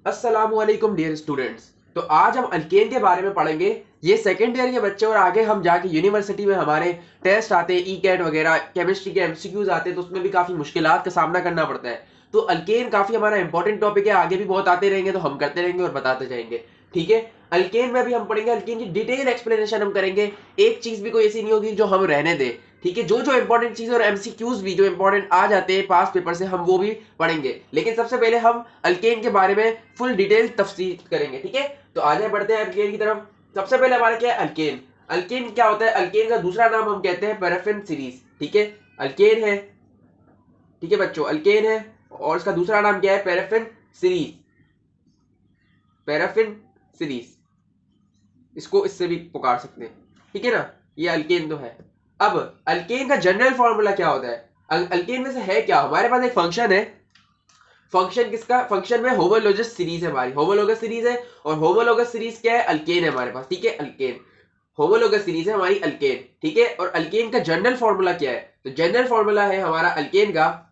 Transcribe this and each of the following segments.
अस्सलामुअलैकुम dear students. तो आज हम अल्केन के बारे में पढ़ेंगे। ये सेकेंड ईयर के बच्चे और आगे हम जाके यूनिवर्सिटी में हमारे टेस्ट आते हैं, ई कैट वगैरह केमिस्ट्री के एमसीक्यूज आते हैं, तो उसमें भी काफी मुश्किलात का सामना करना पड़ता है। तो अल्केन काफी हमारा इंपॉर्टेंट टॉपिक है, आगे भी बहुत आते रहेंगे, तो हम करते रहेंगे और बताते जाएंगे। ठीक है, अल्केन में भी हम पढ़ेंगे, अल्केन की डिटेल एक्सप्लेनेशन हम करेंगे। एक चीज भी कोई ऐसी नहीं होगी जो हम रहने दें। ठीक है, जो जो इंपॉर्टेंट चीज और एमसीक्यूज भी जो इंपॉर्टेंट आ जाते हैं पास पेपर से, हम वो भी पढ़ेंगे। लेकिन सबसे पहले हम अल्केन के बारे में फुल डिटेल तफसील करेंगे। ठीक है, तो आगे बढ़ते हैं अल्केन की तरफ। सबसे पहले हमारा क्या है, अल्केन। अल्केन क्या होता है? अल्केन का दूसरा नाम हम कहते हैं पैराफिन सीरीज। ठीक है, अल्केन है, ठीक है बच्चों, अल्केन है और इसका दूसरा नाम क्या है? Paraffin series. पैराफिन सीरीज, इसको इससे भी पुकार सकते हैं। ठीक है ना, ये अल्केन तो है। अब अल्केन का जनरल फॉर्मूला क्या होता है? अल्केन में से है क्या, हमारे पास एक फंक्शन है। फंक्शन किसका? फंक्शन में होमोलोगस सीरीज है, हमारी होमोलोगस सीरीज है। और होमोलोगस सीरीज क्या है? अल्केन है हमारे पास। ठीक है, अल्केन होमोलोगस सीरीज है हमारी अल्केन। ठीक है, और अल्केन का जनरल फॉर्मूला क्या है? तो जनरल फॉर्मूला है हमारा अल्केन का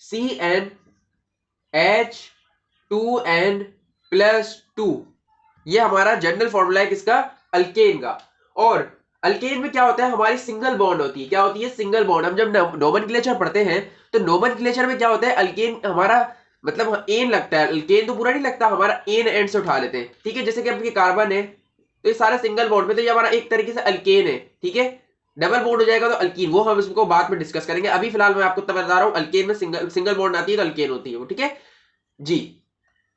CnH2n+2। ये हमारा जनरल फॉर्मूला है किसका? अल्केन का। और अल्केन में क्या होता है? हमारी सिंगल बॉन्ड होती है। क्या होती है? Single bond. हम जब नोमेनक्लेचर पढ़ते हैं तो नोमेनक्लेचर में क्या होता है? अल्केन हमारा मतलब एन लगता है, अल्केन तो पूरा नहीं लगता, हमारा एन एंड से उठा लेते हैं। ठीक है, जैसे कि आपके कार्बन है तो ये सारा सिंगल बॉन्ड में, तो ये हमारा एक तरीके से अल्केन है। ठीक है, डबल बॉन्ड हो जाएगा तो अल्कीन, वो हम इसको बाद में डिस्कस करेंगे। अभी फिलहाल मैं आपको बता रहा हूं, अल्केन में सिंगल सिंगल बॉन्ड आती है तो अल्केन होती है वो। ठीक है जी,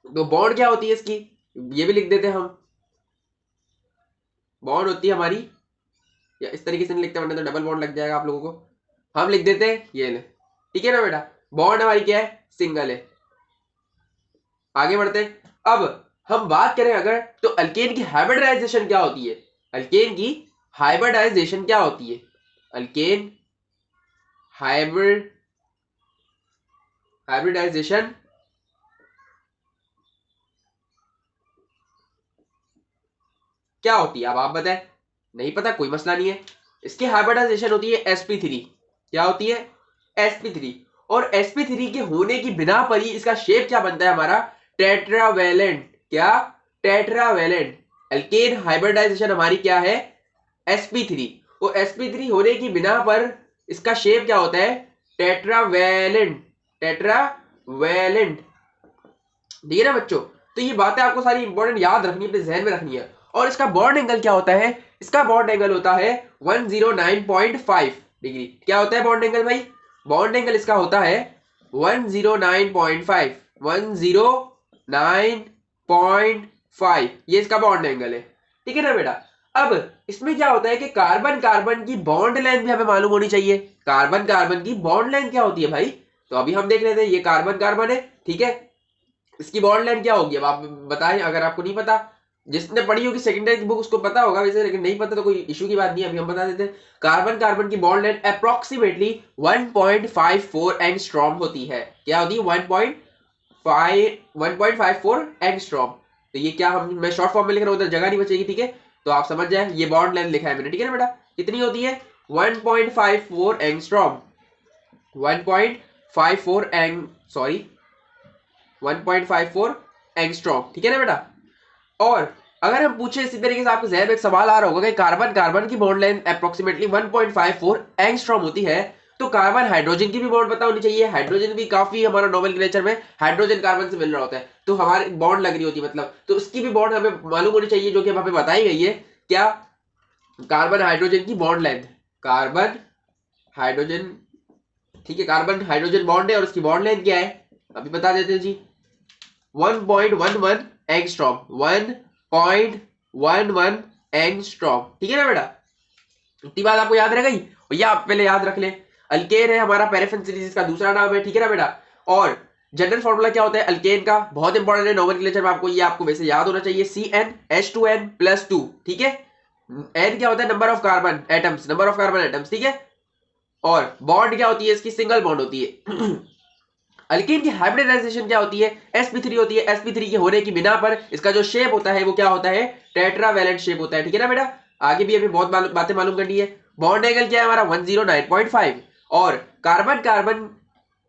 तो बॉन्ड क्या होती है इसकी, ये भी लिख देते हैं हम। बॉन्ड होती है हमारी, या इस तरीके से नहीं लिखते वरना तो डबल बॉन्ड लग जाएगा आप लोगों को। हम लिख देते हैं ये ले। ठीक है ना बेटा, बॉन्ड हमारी क्या है? सिंगल है। आगे बढ़ते हैं। अब हम बात करें अगर, तो अल्केन की हाइब्रिडाइजेशन क्या होती है? अल्केन की हाइब्रिडाइजेशन क्या होती है? अल्केन हाइब्रिडाइजेशन क्या होती है? अब आप बताएं, नहीं पता कोई मसला नहीं है। इसकी हाइब्रिडाइजेशन होती है sp3। क्या होती है? sp3। और sp3 के होने की बिना पर ही इसका शेप क्या बनता है हमारा? टेट्रावेलेंट। क्या? टेट्रावेलेंट। अल्केन हाइब्रिडाइजेशन हमारी क्या है? sp3। और sp3 होने की बिना पर इसका शेप क्या होता है? टेट्रावेलेंट। टेट्रावेलेंट। ठीक है ना बच्चों, तो ये बातें आपको सारी इंपॉर्टेंट याद रखनी है, अपने जहन में रखनी है। और इसका बॉन्ड एंगल क्या होता है? इसका बॉन्ड एंगल होता है 109.5 डिग्री। क्या होता है बॉन्ड एंगल भाई? बॉन्ड एंगल इसका होता है 109.5। 109.5 ये इसका बॉन्ड एंगल है। ठीक है ना बेटा, अब इसमें क्या होता है कि कार्बन कार्बन की बॉन्ड लेंथ भी हमें मालूम होनी चाहिए। कार्बन कार्बन की बॉन्ड लेंथ क्या होती है भाई? तो अभी हम देख लेते हैं। ये कार्बन कार्बन है, ठीक है, इसकी बॉन्ड लेंथ क्या होगी? अब आप बताएं, अगर आपको नहीं पता, जिसने पढ़ी होगी सेकेंडरी की बुक उसको पता होगा वैसे, लेकिन नहीं पता तो कोई इशू की बात नहीं है, अभी हम बता देते हैं। कार्बन कार्बन की बॉन्ड लेंथ अप्रोक्सीमेटली 1.54 एंगस्ट्रॉम होती है। क्या होती है? 1.54 एंगस्ट्रॉम। तो ये क्या, हम मैं शॉर्ट फॉर्म में लिख रहा हूँ, उधर जगह नहीं बचेगी। ठीक है, तो आप समझ जाए, ये बॉन्ड लेंथ लिखा है मैंने। ठीक है ना बेटा, कितनी होती है? 1.54 एंगस्ट्रॉम। 1.54 एंग सॉरी 1.54 एंगस्ट्रॉम। ठीक है ना बेटा, और अगर हम पूछे इसी तरीके से, आपके जहन में एक सवाल आ रहा होगा कि कार्बन कार्बन की बॉन्ड लेंथ अप्रोक्सीमेटली 1.54 एंगस्ट्रॉम होती है, तो कार्बन हाइड्रोजन की भी बॉन्ड पता होनी चाहिए। हाइड्रोजन भी काफी हमारा नोमेनक्लेचर में हाइड्रोजन कार्बन से मिल रहा होता है, तो हमारी बॉन्ड लग रही होती है मतलब, तो उसकी भी बॉन्ड हमें मालूम होनी चाहिए, जो कि वहां पे बताई गई है। क्या? कार्बन हाइड्रोजन की बॉन्ड लेंथ। कार्बन हाइड्रोजन, ठीक है, कार्बन हाइड्रोजन बॉन्ड है और उसकी बॉन्ड लेंथ क्या है? अभी बता देते हैं जी, 1.11 एंगस्ट्रॉम। 1.11 एंगस्ट्रॉम। ठीक है ना बेटा, इतनी बात आपको याद रह गई। और ये आप पहले याद रख ले, अल्केन है हमारा पैराफिन सीरीज का दूसरा नाम है। ठीक है ना बेटा, और जनरल फॉर्मूला क्या होता है अल्केन का? बहुत इंपॉर्टेंट है नोमेनक्लेचर में, आपको ये आपको वैसे याद होना चाहिए। CnH2n+2। ठीक है, एन क्या होता है? Number of carbon atoms, number of carbon atoms. ठीक है, और बॉन्ड क्या होती है इसकी? सिंगल बॉन्ड होती है। अल्कीन की हाइब्रिडाइजेशन क्या होती है? sp3 होती है। sp3 के होने की बिना पर इसका जो शेप होता है वो क्या होता है? टेट्रावेलेंट शेप होता है। ठीक है ना बेटा, आगे भी हमें बहुत बातें मालूम करनी है। बॉन्ड एंगल क्या है हमारा? 109.5। और कार्बन कार्बन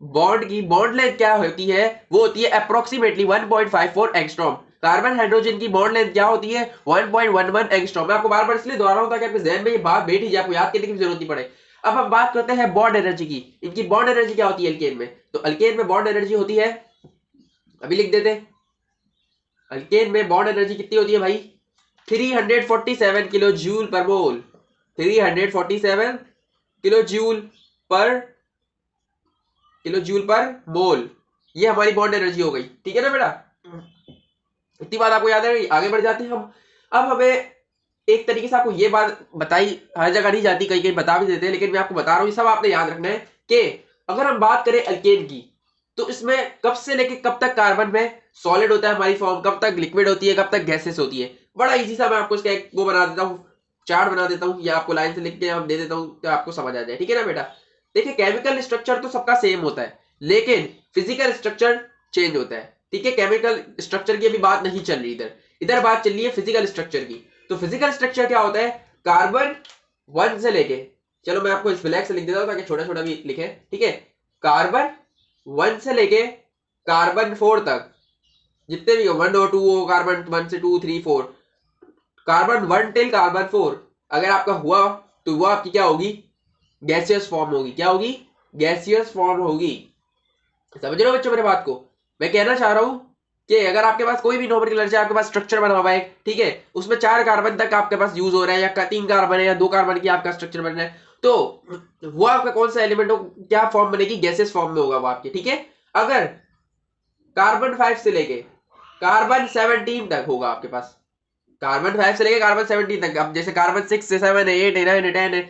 बॉन्ड की बॉन्ड लेंथ क्या होती है, वो होती है अप्रोक्सीमेटली 1.54 एंगस्ट्रॉम। कार्बन हाइड्रोजन की बॉन्ड लेंथ क्या होती है, 1.11 एंगस्ट्रॉम। मैं आपको बार बार इसलिए दोहरा रहा हूं ताकि आपके जहन में ये बात बैठ ही जाए, आपको याद करने की जरूरत नहीं पड़े। अब हम बात करते हैं बॉन्ड एनर्जी की। इनकी बॉन्ड एनर्जी क्या होती है अल्केन में, तो अल्केन में बॉन्ड एनर्जी होती है, अभी लिख देते हैं, अल्केन में बॉन्ड एनर्जी कितनी होती है भाई, 347 किलो जूल पर मोल। 347 किलो जूल पर मोल, ये हमारी बॉन्ड एनर्जी हो गई। ठीक है ना बेटा, इतनी बात आपको याद है। आगे बढ़ जाते हैं हम। अब हमें एक तरीके से आपको ये बात बताई, हर जगह नहीं जाती, कहीं कहीं बता भी देते हैं, लेकिन मैं आपको बता रहा हूँ, ये सब आपने याद रखना है कि अगर हम बात करें अल्केन की, तो इसमें कब से लेके कब तक कार्बन में सॉलिड होता है हमारी फॉर्म, कब तक लिक्विड होती है, कब तक गैसेस होती है। बड़ा इजी सा मैं आपको इसका एक वो बना देता हूँ, चार्ट बना देता हूँ, या आपको लाइन से लिख के दे देता हूँ तो आपको समझ आ जाए। ठीक है ना बेटा, देखिए केमिकल स्ट्रक्चर तो सबका सेम होता है, लेकिन फिजिकल स्ट्रक्चर चेंज होता है। ठीक है, केमिकल स्ट्रक्चर की अभी बात नहीं चल रही, इधर इधर बात चल रही है फिजिकल स्ट्रक्चर की। तो फिजिकल स्ट्रक्चर क्या होता है, कार्बन 1 से लेके, चलो मैं आपको इस ब्लैक से लिख देता हूं ताकि छोटा छोटा भी लिखे। ठीक है, कार्बन 1 से लेके कार्बन 4 तक, जितने भी हो 1 और 2 हो, कार्बन 1 से 2 3 4, कार्बन 1 टिल कार्बन 4 अगर आपका हुआ तो वो आपकी क्या होगी, गैसियस फॉर्म होगी। क्या होगी, गैसियस फॉर्म होगी। समझ रहे हो बच्चों मेरे बात को, मैं कहना चाह रहा हूं कि अगर आपके पास कोई भी नोमेनक्लेचर, आपके पास स्ट्रक्चर बना हुआ है, ठीक है, उसमें 4 कार्बन तक आपके पास यूज हो रहा है, या 3 कार्बन है, या 2 कार्बन की आपका स्ट्रक्चर बन रहा है, तो वो आपका कौन सा एलिमेंट हो, क्या फॉर्म बनेगी, गैसेस फॉर्म में होगा वो आपके। ठीक है, अगर कार्बन 5 से लेके कार्बन 17 तक होगा आपके पास, कार्बन 5 से लेके कार्बन 17 तक, अब जैसे कार्बन 6 से 7 है, 8 है, 9 है, 10 है,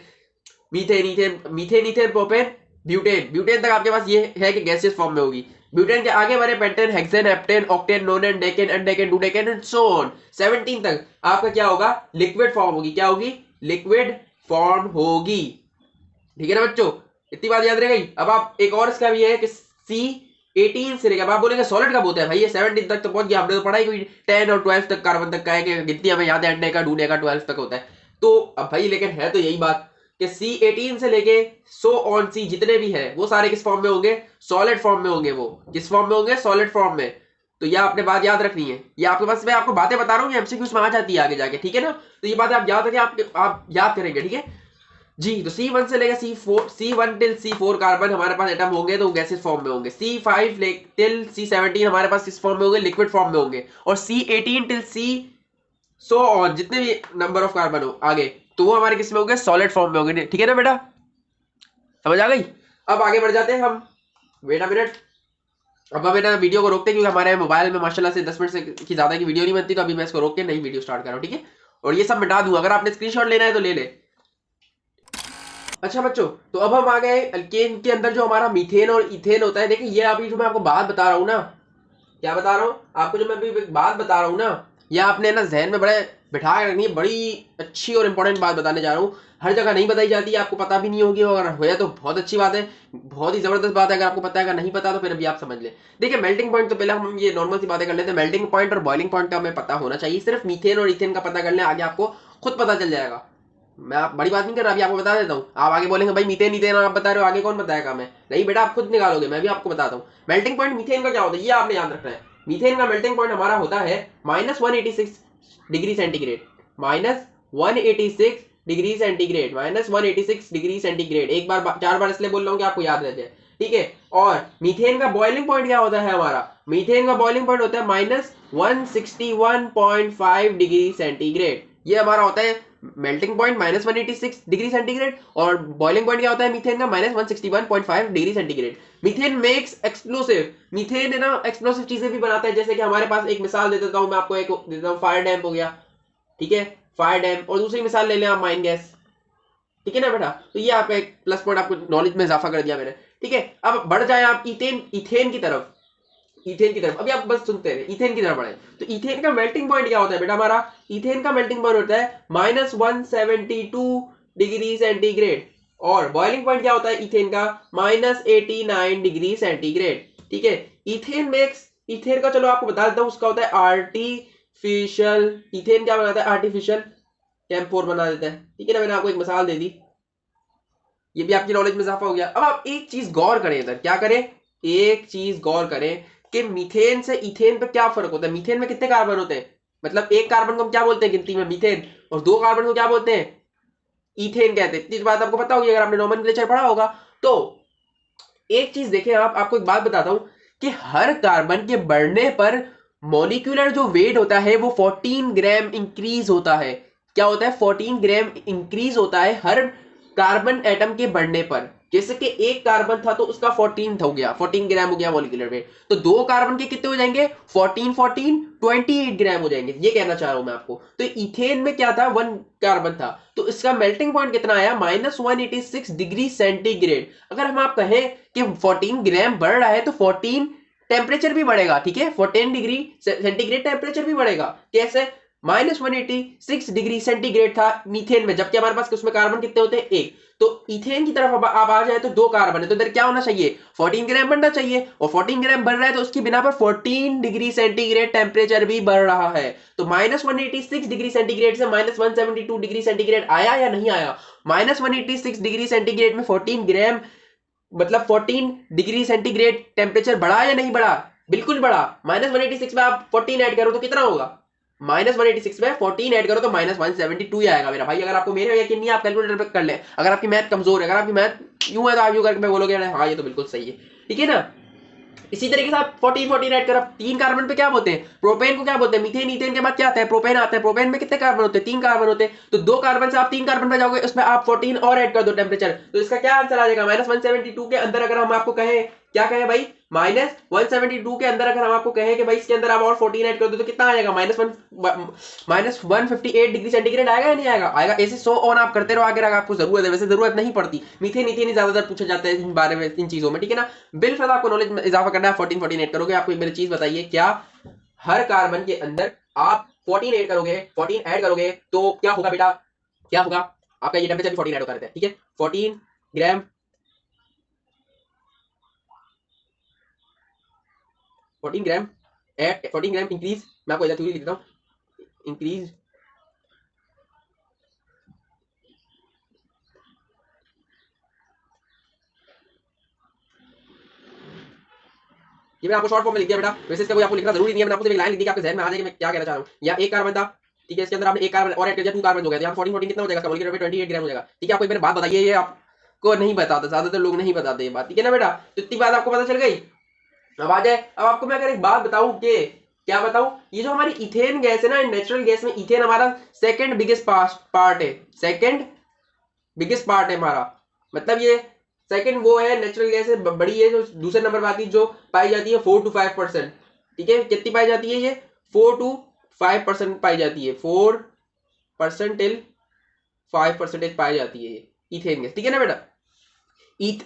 methane ethane methane ethane propane butane, butane तक आपके पास ये है कि गैसियस फॉर्म में होगी। ब्यूटेन के आगे बढ़े pentane, hexane, heptane, octane, nonane, decane, undecane, dodecane and so on 17 तक आपका क्या होगा, लिक्विड फॉर्म होगी। क्या होगी, लिक्विड फॉर्म होगी। ठीक है ना बच्चों, इतनी बात याद रह गई। अब आप एक और इसका भी है कि C18 से लेकर, अब आप बोलेंगे सॉलिड कब होता है भाई, ये 17 तक तो पहुंच गया, हमने तो पढ़ा ही कोई 10 और 12 तक कार्बन तक का है कि गिनती हमें याद है, एंडे का डूने का 12 तक होता है। तो अब भाई लेकिन है तो यही बात कि C18 से लेके सो ऑन सी जितने भी है वो सारे किस फॉर्म में होंगे, सॉलिड फॉर्म में होंगे। वो किस फॉर्म में होंगे, सॉलिड फॉर्म में। तो ये आपने बात याद रखनी है, ये आपके पास मैं आपको बातें बता रहा हूँ, एमसीक्यूज में आ जाती है आगे जाके। ठीक है ना, तो ये बात आप याद रखें, आप याद करेंगे। ठीक है जी, तो C1 से लेकर C1 टिल C4 कार्बन हमारे पास एटम होंगे तो गैसेस फॉर्म में होंगे। C5 टिल C17 हमारे पास किस फॉर्म में होंगे, लिक्विड फॉर्म में होंगे। और C18 till C so on जितने भी नंबर ऑफ कार्बन हो आगे, तो वो हमारे किस में होंगे, सॉलिड फॉर्म में होंगे। ठीक है ना बेटा, समझ आ गई। अब आगे बढ़ जाते हैं हम, वेट अ मिनट। अब मैं ना वीडियो को रोकते हैं क्योंकि हमारे मोबाइल में माशाल्लाह से 10 मिनट से की ज्यादा की वीडियो नहीं बनती, तो अभी मैं इसको रोक के नई वीडियो स्टार्ट कर रहा हूँ। ठीक है, और ये सब मिटा दूंगा, अगर आपने स्क्रीनशॉट लेना है तो ले ले। अच्छा बच्चों, तो अब हम आ गए अल्केन के अंदर जो हमारा मीथेन और इथेन होता है। देखिए ये अभी जो मैं आपको बात बता रहा हूँ ना, क्या बता रहा हूँ आपको, जो मैं अभी बात बता रहा हूँ ना, ये आपने ना जहन में बड़े बिठा के रखनी है। बड़ी अच्छी और इंपॉर्टेंट बात बताने जा रहा हूँ, हर जगह नहीं बताई जाती है, आपको पता भी नहीं होगी, अगर होया तो बहुत अच्छी बात है, बहुत ही जबरदस्त बात है। अगर आपको पता है, अगर नहीं पता तो फिर अभी आप समझ ले। देखिए मेल्टिंग पॉइंट, तो पहले हम ये नॉर्मल सी बातें कर लेते हैं। मेल्टिंग पॉइंट और बॉइलिंग पॉइंट का हमें पता होना चाहिए, सिर्फ मीथेन और इथेन का पता कर लें, आगे आपको खुद पता चल जाएगा। मैं आप बड़ी बात नहीं कर रहा, अभी आपको बता देता हूँ। आप आगे बोलेंगे भाई मीथेन ईथेन आप बता रहे हो, आगे कौन बताएगा हमें, नहीं बेटा आप खुद निकालोगे, मैं भी आपको बताता हूँ। मेल्टिंग पॉइंट मीथेन का क्या होता है, ये आपने याद रखना है। मीथेन का मेल्टिंग पॉइंट हमारा होता है -186 degree centigrade, -186 degree centigrade, -186 degree centigrade. एक बार 4 बार इसलिए बोल रहा हूँ कि आपको याद रह जाए। ठीक है, और मीथेन का बॉइलिंग पॉइंट क्या होता है हमारा, मीथेन का बॉइलिंग पॉइंट होता है -161.5 डिग्री सेंटीग्रेड। ये हमारा होता है मेल्टिंग पॉइंट -186 डिग्री सेंटीग्रेड, और बॉइलिंग पॉइंट क्या होता है मीथेन का -161.5 degree centigrade. Methane makes explosive, methane है ना एक्सप्लोसिव चीजें भी बनाता है, जैसे कि हमारे पास एक मिसाल दे देता हूं मैं आपको, एक देता हूं फायर डैम हो गया। ठीक है, फायर डैम, और दूसरी मिसाल ले लें आप माइन गैस। ठीक है ना बेटा, तो ये आपका एक प्लस पॉइंट, आपको नॉलेज में इजाफा कर दिया मैंने। ठीक है, अब बढ़ जाए आप इथेन की तरफ, इथेन की तरफ अभी आप बस सुनते रहे, इथेन की तरफ बढ़े। तो इथेन का मेल्टिंग पॉइंट क्या होता है बेटा हमारा, इथेन का मेल्टिंग पॉइंट होता है -172 डिग्री सेंटीग्रेड, और बॉइलिंग पॉइंट क्या होता है इथेन का, -89 डिग्री सेंटीग्रेड। ठीक है, इथेन मेक्स, इथेन का चलो आपको बता देता हूं, उसका होता है आर्टिफिशियल, इथेन क्या बनाता है, आर्टिफिशियल कैम्फोर बना देता है। ठीक है ना, मैंने आपको एक मिसाल दे दी, ये भी आपकी नॉलेज में इजाफा हो गया। अब आप एक चीज गौर करें इधर, क्या करें, एक चीज गौर करें कि मीथेन से इथेन पे क्या फर्क होता है। मीथेन में कितने कार्बन होते हैं, मतलब एक कार्बन को हम क्या बोलते हैं गिनती में, मीथेन, और दो कार्बन को क्या बोलते हैं, इथेन कहते हैं। इतनी बात आपको पता होगी अगर आपने नोमेनक्लेचर पढ़ा होगा। तो एक चीज देखें, आप आपको एक बात बताता हूं कि हर कार्बन के बढ़ने पर मॉलिक्यूलर जो वेट होता है वो 14 ग्राम इंक्रीज होता है। क्या होता है, 14 ग्राम इंक्रीज होता है हर कार्बन एटम के बढ़ने पर। जैसे कि एक कार्बन था तो उसका 14 हो गया, 14 ग्राम हो गया मॉलिक्यूलर वेट। तो दो कार्बन के कितने हो जाएंगे, 14 14 28 ग्राम हो जाएंगे। ये कहना चाह रहा हूं मैं आपको। तो इथेन में क्या था, वन कार्बन था, तो इसका मेल्टिंग पॉइंट कितना आया, -186 डिग्री सेंटीग्रेड। अगर हम आप कहें कि 14 ग्राम बढ़ रहा है तो 14 टेम्परेचर भी बढ़ेगा, ठीक है, 14 डिग्री सेंटीग्रेड टेम्परेचर भी बढ़ेगा। कैसे, -186 डिग्री सेंटीग्रेड था मीथेन में, जबकि हमारे पास उसमें कार्बन कितने होते हैं, एक। तो इथेन की तरफ अब आ जाए तो दो कार्बन है, तो इधर क्या होना चाहिए, 14 ग्राम बढ़ना चाहिए, और 14 ग्राम बढ़ रहा है तो उसकी बिना पर 14 डिग्री सेंटीग्रेड टेम्परेचर भी बढ़ रहा है। तो -186 डिग्री सेंटीग्रेड से -172 डिग्री सेंटीग्रेड आया या नहीं आया, -186 डिग्री सेंटीग्रेड में 14 ग्राम, मतलब 14 डिग्री सेंटीग्रेड टेम्परेचर बढ़ा या नहीं बढ़ा, बिल्कुल बढ़ा। -186 में आप 14 ऐड करो तो कितना होगा, -186 में 14 ऐड करो तो -172 ही आएगा मेरा भाई। अगर आपको मेरे यकीन नहीं, आप कैलकुलेटर पे कर ले। अगर आपकी मैथ कमजोर है, अगर आपकी मैथ यूं है तो आप यूं करके बोलोगे हाँ ये तो बिल्कुल सही है, ठीक है ना। इसी तरीके से आप 14 14 ऐड कर, तीन कार्बन पे क्या बोलते हैं, प्रोपेन को क्या बोलते हैं, मीथेन, ईथेन के बाद क्या आता है, प्रोपेन आता है। प्रोपेन में कितने कार्बन होते हैं, तीन कार्बन होते हैं। तो दो कार्बन से आप तीन कार्बन पे जाओगे, उसमें आप 14 और ऐड कर दो टेम्परेचर, तो इसका क्या आंसर आ जाएगा, -172 के अंदर। अगर हम आपको कहें, क्या कहें भाई, -172 के अंदर अगर हम आपको कहें कि भाई इसके अंदर आप और 14 ऐड कर दो तो कितना आ जाएगा, -158 डिग्री सेंटीग्रेड आएगा या नहीं आएगा, आएगा। ऐसे 100 ऑन आप करते रहो आगे, अगर आपको जरूरत है, वैसे जरूरत नहीं पड़ती, मीथेन ईथेन ही ज्यादातर पूछा जाता है इन बारे में, इन चीजों में, ठीक है ना। बिल्कुल आपको नॉलेज में इजाफा करना है, 14 14 ऐड करोगे। आपको एक मेरी चीज बताइए, क्या हर कार्बन के अंदर आप 14 ऐड करोगे, 14 ऐड करोगे तो क्या होगा बेटा, क्या होगा, आपका ये टेम्परेचर भी 14 ऐड होता रहता है, ठीक है, 14 ग्राम, 14 ग्राम एट 14 ग्राम इंक्रीज, मैं आपको थ्योरी लिख देता हूँ, इंक्रीज ये मैंने आपको शॉर्ट फॉर्म में लिख दिया बेटा, वैसे इसका कोई आपको लिखना जरूरी नहीं है, मैंने आपको सिर्फ एक लाइन लिख दी कि आपके जहन में आ जाए कि मैं क्या कहना चाह रहा हूँ। या एक कार्बन था, ठीक है, इसके अंदर आपने एक कार्बन और ऐड कर दिया, 2 कार्बन हो गए, तो यहाँ 14 14 कितना हो जाएगा, मॉलिक्यूलर वेट 28 ग्राम हो जाएगा, ठीक है। आपको एक बात बताइए, ये आपको नहीं बताता, ज्यादातर लोग नहीं बताते ये बात, ठीक है ना बेटा। तो इतनी बात आपको पता चल गई। अब आ जाए, अब आपको मैं अगर एक बात बताऊं कि, क्या बताऊं, ये जो हमारी इथेन गैस है ना, नेचुरल गैस में इथेन हमारा सेकंड बिगेस्ट पार्ट है, सेकंड बिगेस्ट पार्ट है हमारा, मतलब ये सेकंड वो है नेचुरल गैस है, बड़ी है, जो दूसरे नंबर पर आती है, जो पाई जाती है 4 to 5%, ठीक है। कितनी पाई जाती है ये, 4 to 5% पाई जाती है, 4% टिल 5% पाई जाती है ये इथेन गैस, ठीक है ना बेटा।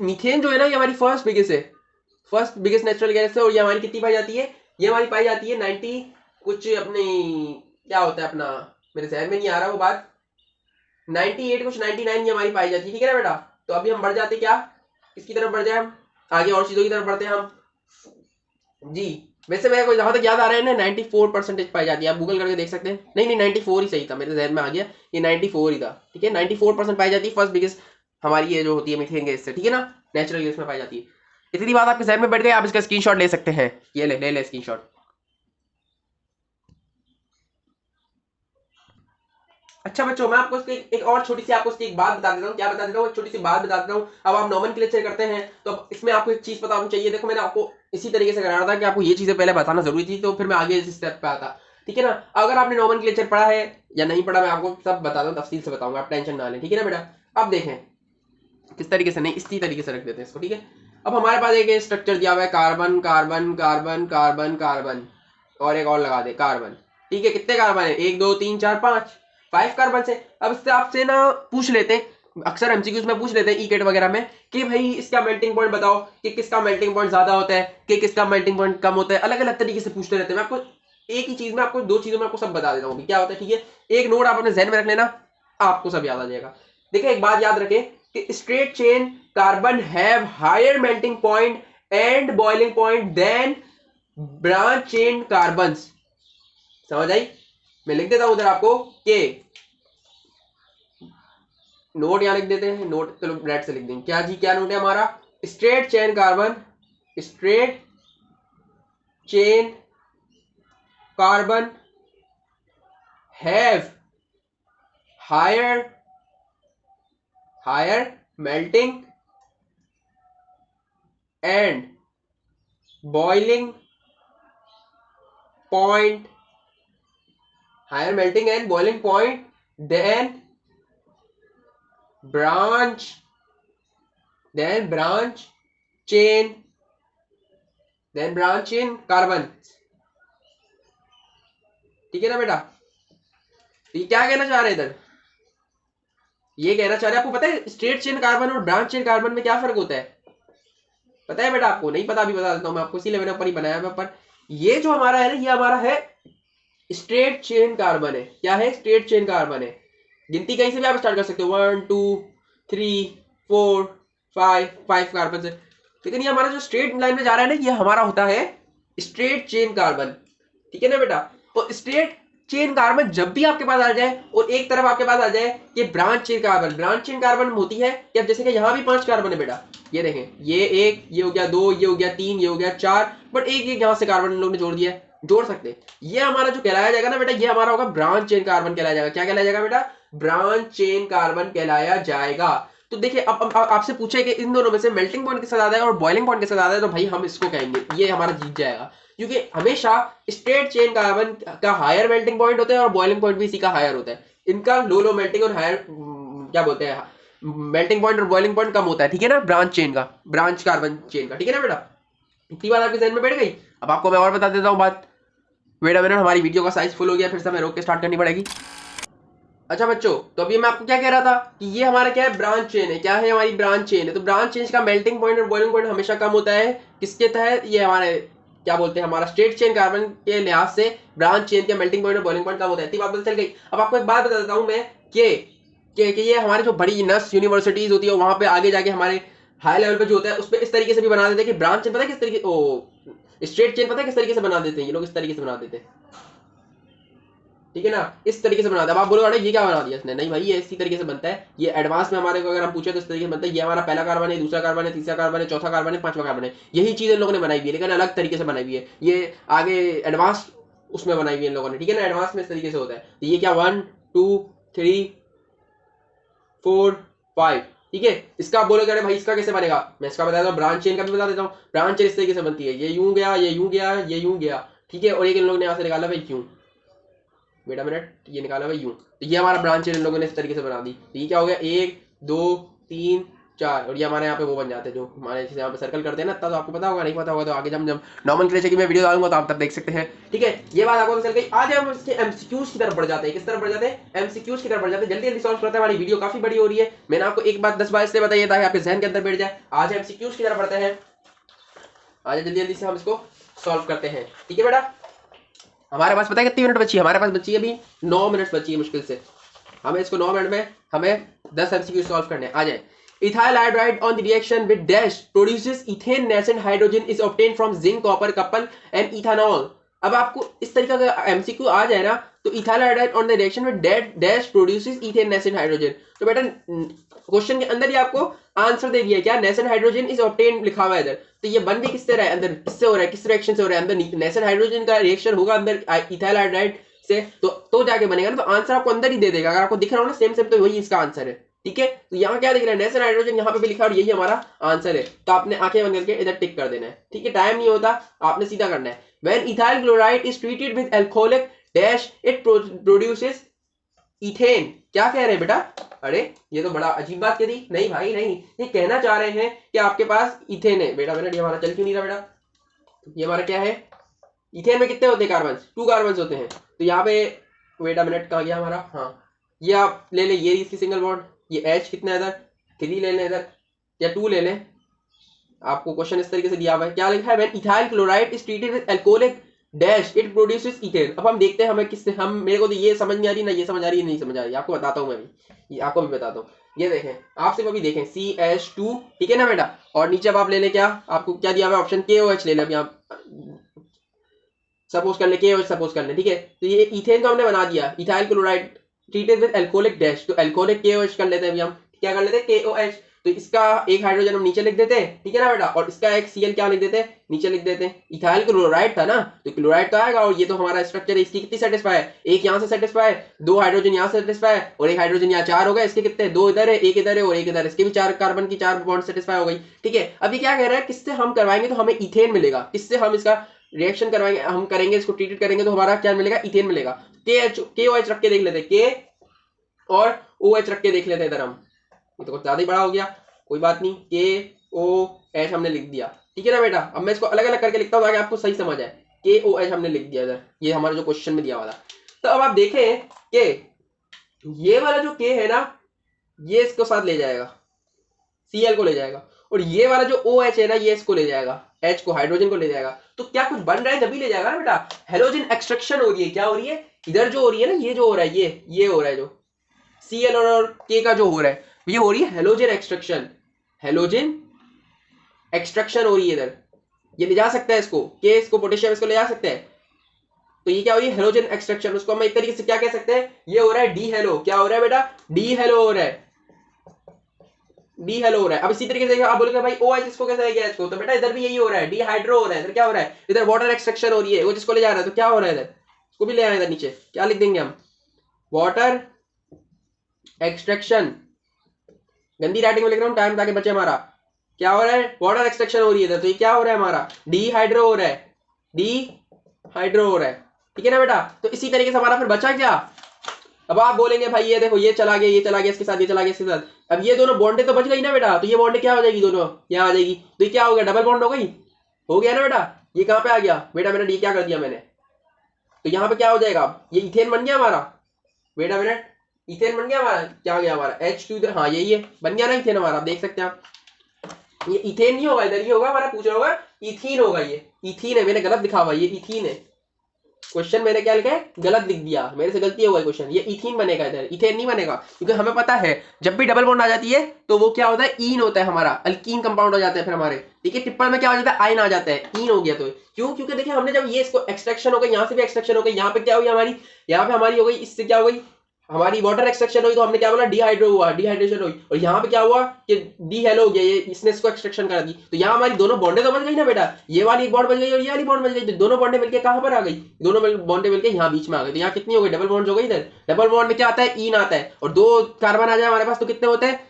मीथेन जो है ना, ये हमारी फर्स्ट बिगेस्ट है, फर्स्ट बिगेस्ट नेचुरल गैस है, और ये हमारी कितनी पाई जाती है, ये हमारी पाई जाती है 90 कुछ अपनी, क्या होता है अपना, मेरे जहन में नहीं आ रहा वो बात, 98 कुछ 99 ये हमारी पाई जाती है, ठीक है ना बेटा। तो अभी हम बढ़ जाते क्या, किसकी तरफ बढ़ जाए हम, आगे और चीजों की तरफ बढ़ते हैं हम जी। वैसे मेरे को जहां तक याद आ रहा है ना, 94% पाई जाती है, आप गूगल करके देख सकते हैं। नहीं नहीं 94 ही सही था, मेरे जहन में आ गया, ये 94 ही था, ठीक है। 94% पाई जाती है फर्स्ट बिगेस्ट हमारी ये जो होती है मीथेन गैस से, ठीक है ना, नेचुरल गैस में पाई जाती है। इतनी बात आपके जहन में बैठ गई, आप इसका स्क्रीनशॉट ले सकते हैं, ये ले ले ले स्क्रीनशॉट। अच्छा बच्चों, मैं आपको एक और छोटी सी आपको उसकी एक बात बता देता हूँ, क्या बता देता हूँ, एक छोटी सी बात बता देता हूँ। अब आप नोमेनक्लेचर करते हैं तो अब इसमें आपको एक चीज पता होनी चाहिए। देखो मैंने आपको इसी तरीके से कराया था कि आपको ये चीजें पहले बताना जरूरी थी, तो फिर मैं आगे इस स्टेप पे आता, ठीक है ना। अगर आपने नोमेनक्लेचर पढ़ा है या नहीं पढ़ा, मैं आपको सब बता दूँ, तफसील से बताऊंगा, आप टेंशन ना लें, ठीक है ना बेटा। अब देखें किस तरीके से, नहीं इसी तरीके से रख देते हैं इसको, ठीक है। अब हमारे पास एक स्ट्रक्चर दिया हुआ है, carbon carbon carbon carbon carbon, और एक और लगा दे कार्बन, ठीक है। कितने कार्बन है, 1 2 3 4 5, 5 कार्बन से। अब इससे आपसे ना पूछ लेते हैं, अक्सर एमसीक्यूज में पूछ लेते हैं ई-कैट वगैरह में, कि भाई इसका मेल्टिंग पॉइंट बताओ, कि किसका मेल्टिंग पॉइंट ज्यादा होता है, कि किसका मेल्टिंग पॉइंट कम होता है, अलग अलग तरीके से पूछते रहते हैं। मैं आपको एक ही चीज में, आपको दो चीजों में आपको सब बता देता हूँ क्या होता है, ठीक है। एक नोट आप अपने जहन में रख लेना, आपको सब याद आ जाएगा। देखिए एक बात याद रखें कि straight chain carbon have higher melting point and boiling point than branch chain carbons, समझ आई। मैं लिख देता हूं उधर आपको के, नोट यहां लिख देते हैं, नोट चलो रेड से लिख देंगे, क्या जी क्या नोट है हमारा, straight chain carbon straight chain carbon have higher melting and boiling point than branch chain carbon। ठीक है ना बेटा? तो ये क्या कहना चाह रहे हैं इधर? ये कहना चाह रहे हैं, आपको पता है स्ट्रेट चेन कार्बन और ब्रांच चेन कार्बन में क्या फर्क होता है? पता है बेटा आपको? नहीं पता? अभी बता देता हूं मैं आपको, इसीलिए मैंने ऊपर ही बनाया है। पर ये जो हमारा है ना, ये हमारा है स्ट्रेट चेन कार्बन है। क्या है? स्ट्रेट चेन कार्बन है। गिनती कहीं से भी आप स्टार्ट कर सकते हो, 1 2 3 4 5 कार्बन से। लेकिन ये हमारा जो स्ट्रेट लाइन में जा रहा है ना, ये हमारा होता है स्ट्रेट चेन कार्बन। ठीक है ना बेटा? तो स्ट्रेट चेन कार्बन जब भी आपके पास आ जाए और एक तरफ आपके पास आ जाए कि branch chain carbon, branch chain carbon होती है कि अब जैसे कि यहाँ भी 5 कार्बन है बेटा, ये देखें, ये एक, ये हो गया 2, ये हो गया 3, ये हो गया 4, बट एक यहाँ से कार्बन लोग ने जोड़ दिया, जोड़ सकते हैं। ये हमारा जो कहलाया जाएगा ना बेटा, ये हमारा होगा ब्रांच चेन कार्बन कहलाया जाएगा। क्या कहलाया जाएगा बेटा? ब्रांच चेन कार्बन कहलाया जाएगा। तो देखिए, अब आपसे पूछे कि इन दोनों में से मेल्टिंग पॉइंट किसका ज्यादा है और बॉइलिंग पॉइंट किसका ज्यादा है, तो भाई हम इसको कहेंगे, ये हमारा जीत जाएगा। क्योंकि हमेशा स्ट्रेट चेन कार्बन का हायर मेल्टिंग पॉइंट होता है और बॉइलिंग पॉइंट भी इसी का हायर होता है। इनका लो मेल्टिंग और हायर क्या बोलते हैं, मेल्टिंग पॉइंट और बॉइलिंग पॉइंट कम होता है। ठीक है ना? ब्रांच चेन का, ब्रांच कार्बन चेन का। ठीक है ना बेटा? इतनी बात आपके जहन में बैठ गई? अब आपको मैं और बता देता हूँ बात। वेट अ मिनट, हमारी वीडियो का साइज फुल हो गया, फिर से हमें रोक के स्टार्ट करनी पड़ेगी। अच्छा बच्चों, तो अभी मैं आपको क्या कह रहा था कि ये हमारा क्या है? ब्रांच चेन है। क्या है? हमारी ब्रांच चेन है। तो ब्रांच चेन का मेल्टिंग पॉइंट और बॉइलिंग पॉइंट हमेशा कम होता है। किसके तहत? ये हमारे क्या बोलते हैं, हमारा स्ट्रेट चेन कार्बन के लिहाज से ब्रांच चेन के मेल्टिंग पॉइंट और बॉइलिंग पॉइंट कम होता है। इतनी बात पता चल गई। अब आपको एक बात बता देता हूं मैं कि ये हमारी जो बड़ी नस यूनिवर्सिटीज होती है, वहां पे आगे जाके हमारे हाई लेवल पे जो होता है, उस पर इस तरीके से भी बना देते हैं कि ब्रांच चेन पता है किस तरीके, ओ स्ट्रेट चेन पता है किस तरीके से बना देते हैं ये लोग? इस तरीके से बना देते हैं। ठीक है ना? इस तरीके से बनाते हैं। अब आप बोलोगे ये क्या बना दिया इसने? नहीं भाई, ये इसी तरीके से बनता है। ये एडवांस में हमारे को अगर हम पूछे तो इस तरीके से बनता है। ये हमारा पहला कार्बन है, दूसरा कार्बन है, तीसरा कार्बन है, चौथा कार्बन है, पांचवा कार्बन है। यही चीज इन लोगों ने बनाई हुई है, लेकिन अलग तरीके से बनाई हुई है। ये आगे एडवांस उसमें बनाई हुई है इन लोगों ने। ठीक है ना? एडवांस में इस तरीके से होता है। तो ये क्या 1 2 3 4 5। ठीक है? इसका आप बोलोगे अरे भाई इसका कैसे बनेगा? मैं इसका बता देता हूँ, ब्रांच चेन का भी बता देता हूँ। ब्रांच चेन इस तरीके से बनती है, ये यूं गया, ये यूं गया, ये यूं गया। ठीक है? और एक इन लोगों ने यहाँ से निकाला भाई क्यों, वेट अ मिनट, ये निकाला भाई यूं। तो ये हमारा ब्रांच चेन इन लोगों ने इस तरीके से बना दी। तो ये क्या हो गया? 1 2 3 4, और ये हमारे यहाँ पे वो बन जाते हैं जो हमारे जैसे यहाँ पे सर्कल करते हैं ना। तब तो आपको पता होगा, नहीं पता होगा तो आगे जब नॉमेनक्लेचर की मैं वीडियो डालूंगा तो आप तब देख सकते हैं। ठीक है? ये बात आपको तो चल गई। आज हम इसके एमसीक्यूज की तरफ बढ़ जाते हैं। किस तरफ बढ़ जाते हैं? एमसीक्यूज की तरफ बढ़ जाते हैं। जल्दी जल्दी सॉल्व करते हैं, हमारी वीडियो काफी बड़ी हो रही है। मैंने आपको एक बात 10 बार इसलिए बताइए ताकि आपके जहन के अंदर बैठ जाए। आज एमसीक्यूज की तरफ बढ़ते हैं। आज जल्दी जल्दी से हम इसको सॉल्व करते हैं। ठीक है बेटा? हमारे पास पता है कितनी मिनट बची है? हमारे पास बची है अभी 9 मिनट बची है मुश्किल से। हमें इसको 9 मिनट में हमें 10 एमसीक्यू सॉल्व करने आ जाए। Ethyl hydride on the reaction with dash produces ethane nascent hydrogen is obtained from zinc copper couple and ethanol. अब आपको इस तरीके का एमसीक्यू आ जाए ना, तो ethyl hydride on the reaction with dash produces ethane nascent hydrogen, तो बेटा क्वेश्चन के अंदर ही आपको आंसर दे दिया। क्या? नेसेंट हाइड्रोजन इज ऑब्टेन्ड लिखा हुआ है इधर। तो ये बन भी किससे रहा है? अंदर किससे हो रहा है? किस रिएक्शन से हो रहा है? अंदर नेसेंट हाइड्रोजन का रिएक्शन होगा अंदर इथाइल हाइड्राइड से, तो जाके बनेगा ना। तो आंसर आपको अंदर ही दे देगा। अगर आपको दिख रहा हो ना सेम सेम, तो वही इसका आंसर है। ठीक है? तो यहाँ क्या दिख रहा है? नेसेंट हाइड्रोजन यहाँ पे भी लिखा है और यही हमारा आंसर है। तो आपने आंखें बंद करके इधर टिक कर देना है। ठीक है? टाइम नहीं होता, आपने सीधा करना है। When ethyl chloride is treated with alcoholic dash it produces ethane. क्या कह रहे हैं बेटा? अरे ये तो बड़ा अजीब बात कह दी। नहीं भाई नहीं, ये कहना चाह रहे हैं कि आपके पास इथेन है। बेटा बेटा ये हमारा चल क्यों नहीं रहा बेटा? ये हमारा क्या है? इथेन में कितने होते हैं कार्बन? 2 कार्बन होते हैं। तो यहाँ पे वेट अ मिनट, कहाँ गया हमारा? हाँ, ये आप ले लें, ये इसकी सिंगल बॉन्ड, ये H कितना है इधर? 3 ले लें इधर, या 2 ले लें। आपको क्वेश्चन इस तरीके से दिया हुआ है। क्या लिखा है? When ethyl chloride is treated with alcoholic dash it produces ethane. अब हम देखते हैं हमें किससे, हम मेरे को तो ये समझ नहीं आ रही ना, ये समझ आ रही है, नहीं समझ आ रही। आपको बताता हूँ मैं भी, ये आपको भी बताता हूँ। ये देखें, आप सिर्फ अभी देखें CH2। ठीक है ना बेटा? और नीचे अब आप ले लें, क्या आपको क्या दिया हुआ है? ऑप्शन KOH ले लें। अभी आप सपोज कर ले KOH सपोज कर ले। ठीक है? तो ये इथेन को हमने बना दिया, ethyl chloride treated with alcoholic dash, तो अल्कोहलिक KOH कर लेते हैं। अभी हम क्या कर लेते हैं? KOH। तो इसका एक हाइड्रोजन हम नीचे लिख देते हैं, ठीक है ना बेटा, और इसका एक Cl क्या लिख देते हैं, नीचे लिख देते हैं। इथाइल क्लोराइड था ना, तो क्लोराइड तो आएगा, और ये तो हमारा स्ट्रक्चर है, इसकी कितनी सेटिस्फाई है, एक यहाँ से सेटिस्फाई है, 2 हाइड्रोजन यहाँ से सेटिस्फाई है, और एक हाइड्रोजन यहाँ 4 हो गए, इसके कितने 2 इधर है, एक इधर है, और एक इधर, इसके भी 4 कार्बन की 4 बॉन्ड सेटिस्फाई हो गई, ठीक है। अब ये क्या कह रहा है, किससे हम करवाएंगे तो हमें इथेन मिलेगा, किससे हम इसका रिएक्शन करवाएंगे, हम करेंगे इसको ट्रीटेड करेंगे तो हमारा क्या मिलेगा, इथेन मिलेगा। KOH रख के देख लेते, के और OH रख के देख लेते इधर हम, ये तो कुछ ज्यादा ही बड़ा हो गया, कोई बात नहीं, KOH हमने लिख दिया, ठीक है ना बेटा। अब मैं इसको अलग अलग करके लिखता हूँ ताकि आपको सही समझ आए। KOH हमने लिख दिया इधर, ये हमारा जो क्वेश्चन में दिया हुआ था। तो अब आप देखें कि ये वाला जो K है ना, ये इसको साथ ले जाएगा, Cl को ले जाएगा, और ये वाला जो OH है ना, ये इसको ले जाएगा, H को, हाइड्रोजन को ले जाएगा। तो क्या कुछ बन रहा है जब भी ले जाएगा ना बेटा, हेलोजन एक्सट्रैक्शन हो रही है। क्या हो रही है, इधर जो हो रही है ना, ये जो हो रहा है, ये हो रहा है, जो Cl और K का जो हो रहा है, ये हो रही है हेलोजन एक्सट्रैक्शन, हेलोजन एक्सट्रैक्शन हो रही है इधर। ये ले जा सकता है इसको, K इसको, पोटेशियम इसको ले जा सकते हैं। तो ये क्या हो रही है, हेलोजन एक्सट्रैक्शन। उसको हम एक तरीके से क्या कह सकते हैं, ये हो रहा है डी हेलो। क्या हो रहा है बेटा, डी हेलो हो रहा है, डी हेलो हो रहा है। अब इसी तरीके से आप बोलोगे भाई OH इसको कैसे गया इसको, तो बेटा इधर भी यही हो रहा है, डी हाइड्रो हो रहा है। इधर क्या हो रहा है, इधर वाटर एक्सट्रैक्शन हो रही है, वो जिसको ले जा रहा है, तो क्या हो रहा है इधर, इसको भी ले आए इधर नीचे, क्या लिख देंगे हम, वाटर एक्सट्रैक्शन। गंदी राइटिंग में लिख रहा हूँ, टाइम ताकि बचे हमारा। क्या हो रहा है, वाटर एक्सट्रैक्शन हो रही है इधर, तो ये क्या हो रहा है हमारा, डी हाइड्रो हो रहा है, डी हाइड्रो हो रहा है, ठीक है ना बेटा। तो इसी तरीके से हमारा फिर बचा क्या, अब आप बोलेंगे भाई ये देखो, ये चला गया, ये चला गया इसके साथ, ये चला गया इसके साथ। अब ये दोनों बॉन्डे तो बच गई ना बेटा, तो ये बॉन्डे क्या हो जाएगी, दोनों यहाँ आ जाएगी, तो ये क्या हो गया, डबल बॉन्ड हो गई, हो गया ना बेटा। ये कहाँ पे आ गया बेटा, मैंने डी क्या कर दिया मैंने, तो यहाँ पे क्या हो जाएगा, ये इथेन बन गया हमारा, वेट अ मिनट, इथेन बन गया हमारा, क्या हो गया हमारा H2 इधर, हाँ यही है, बन गया ना इथेन हमारा, आप देख सकते हैं आप। ये इथेन नहीं होगा, इधर ही होगा हमारा, पूछ रहा होगा इथीन होगा, ये इथीन है, मैंने गलत लिखा हुआ, ये इथीन है। क्वेश्चन मैंने क्या लिखा है, गलत लिख दिया, मेरे से गलती होगा क्वेश्चन, ये इथीन बनेगा इधर, इथेन नहीं बनेगा, क्योंकि हमें पता है जब भी डबल बॉन्ड आ जाती है तो वो क्या होता है, ईन होता है हमारा, अल्कीन कंपाउंड हो जाता है फिर हमारे, ठीक है। ट्रिपल में क्या हो जाता है, आयन आ जाता है, ईन हो गया। तो क्यों, क्योंकि देखिए हमने जब ये इसको एक्सट्रैक्शन हो गई, यहाँ से भी एक्सट्रैक्शन हो गई, यहाँ पे क्या हुई हमारी, यहाँ पे हमारी हो गई, इससे क्या हो गई हमारी वाटर एक्सट्रैक्शन हुई, तो हमने क्या बोला, डिहाइड्रो हुआ, डिहाइड्रेशन हुई, और यहाँ पे क्या हुआ कि डी हेलो हो गया, ये इसने इसको एक्सट्रैक्शन कर दी, तो यहाँ हमारी दोनों बॉन्डे तो बच गई ना बेटा, ये वाली एक बॉन्ड बच गई और ये वाली बॉन्ड बच गई, तो दोनों बॉन्डे मिलके कहाँ पर आ गई, दोनों बॉन्डे मिलके यहाँ बीच में आ गई, तो यहाँ कितनी हो गई, डबल बॉन्ड हो गई। इधर डबल बॉन्ड में क्या आता है, ईन आता है, और 2 कार्बन आ जाए हमारे पास तो कितने होते हैं,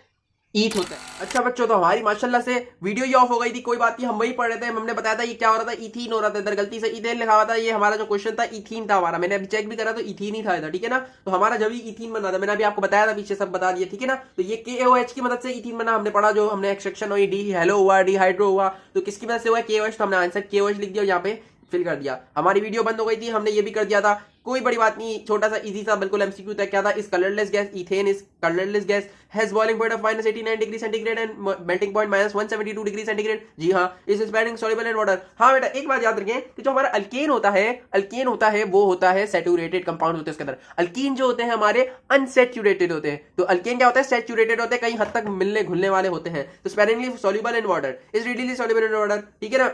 ईथ होता है। अच्छा बच्चों, तो हमारी माशाल्लाह से वीडियो ही ऑफ हो गई थी, कोई बात नहीं, हम वही पढ़ रहे थे, हमने बताया था ये क्या हो रहा था, इथीन हो रहा था, इधर गलती से इथेन लिखा हुआ था, ये हमारा जो क्वेश्चन था इथीन था हमारा, मैंने अभी चेक भी करा तो इथीन ही था इधर, ठीक है ना। तो हमारा जब इथीन बना था, मैंने अभी आपको बताया था, पीछे सब बता दिया, ठीक है ना। तो ये KOH की मदद से इथीन बना, हमने पढ़ा, जो हमने एक्सट्रैक्शन हुई, डी हेलो हुआ, डी हाइड्रो हुआ, तो किसकी मदद से हुआ, KOH, तो हमने आंसर KOH लिख दिया, यहाँ पे फिल कर दिया। हमारी वीडियो बंद हो गई थी, हमने ये भी कर दिया था, कोई बड़ी बात नहीं, छोटा सा इजी सा बिल्कुल MCQ था। क्या था, इस colourless gas, ethane is colourless gas, has boiling point of -89 degree centigrade and melting point -172 degree centigrade. जी हाँ, is sparingly soluble in water. हाँ बेटा, एक बात याद रखें कि जो हमारा अल्केन होता है वो होता है सैचुरेटेड कंपाउंड होते हैं उसके अंदर। अल्कीन जो होते हैं हमारे अनसैचुरेटेड होते हैं, तो अल्केन क्या होता है, सैचुरेटेड होते हैं, कहीं हद तक मिलने घुलने वाले होते हैं। तो sparingly soluble in water, is readily soluble in water, ठीक है ना।